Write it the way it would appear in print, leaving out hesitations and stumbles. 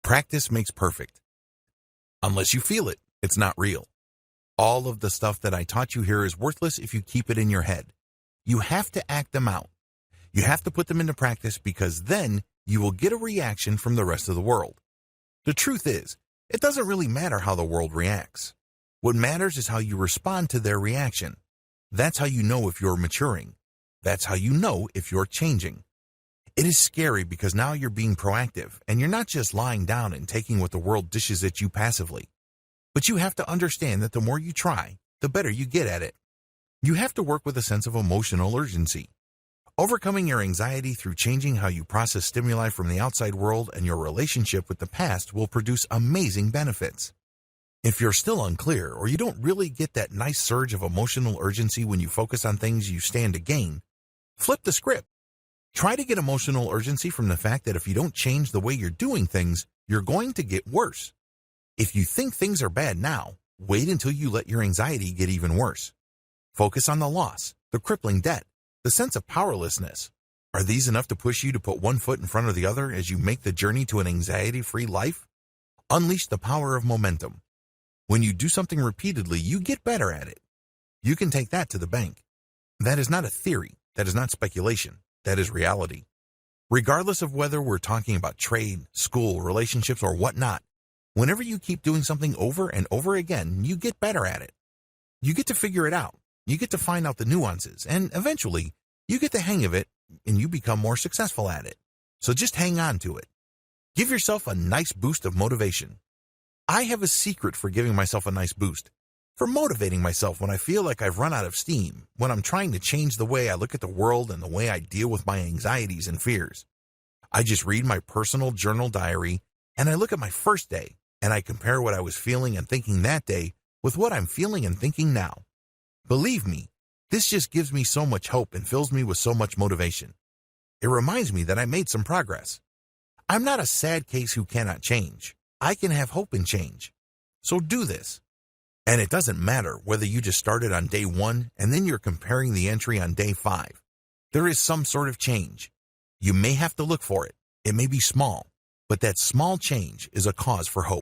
Practice makes perfect. Unless you feel it, it's not real. All of the stuff that I taught you here is worthless if you keep it in your head. You have to act them out. You have to put them into practice because then you will get a reaction from the rest of the world. The truth is, it doesn't really matter how the world reacts. What matters is how you respond to their reaction. That's how you know if you're maturing. That's how you know if you're changing. It is scary because now you're being proactive and you're not just lying down and taking what the world dishes at you passively. But you have to understand that the more you try, the better you get at it. You have to work with a sense of emotional urgency. Overcoming your anxiety through changing how you process stimuli from the outside world and your relationship with the past will produce amazing benefits. If you're still unclear or you don't really get that nice surge of emotional urgency when you focus on things you stand to gain, flip the script. Try to get emotional urgency from the fact that if you don't change the way you're doing things, you're going to get worse. If you think things are bad now, wait until you let your anxiety get even worse. Focus on the loss, the crippling debt, the sense of powerlessness. Are these enough to push you to put one foot in front of the other as you make the journey to an anxiety-free life? Unleash the power of momentum. When you do something repeatedly, you get better at it. You can take that to the bank. That is not a theory. That is not speculation. That is reality. Regardless of whether we're talking about trade, school, relationships, or whatnot, whenever you keep doing something over and over again, you get better at it. You get to figure it out. You get to find out the nuances, and eventually, you get the hang of it, and you become more successful at it. So just hang on to it. Give yourself a nice boost of motivation. I have a secret for giving myself a nice boost, for motivating myself when I feel like I've run out of steam, when I'm trying to change the way I look at the world and the way I deal with my anxieties and fears. I just read my personal journal diary, and I look at my first day, and I compare what I was feeling and thinking that day with what I'm feeling and thinking now. Believe me, this just gives me so much hope and fills me with so much motivation. It reminds me that I made some progress. I'm not a sad case who cannot change. I can have hope in change. So do this. And it doesn't matter whether you just started on day 1 and then you're comparing the entry on day 5. There is some sort of change. You may have to look for it. It may be small, but that small change is a cause for hope.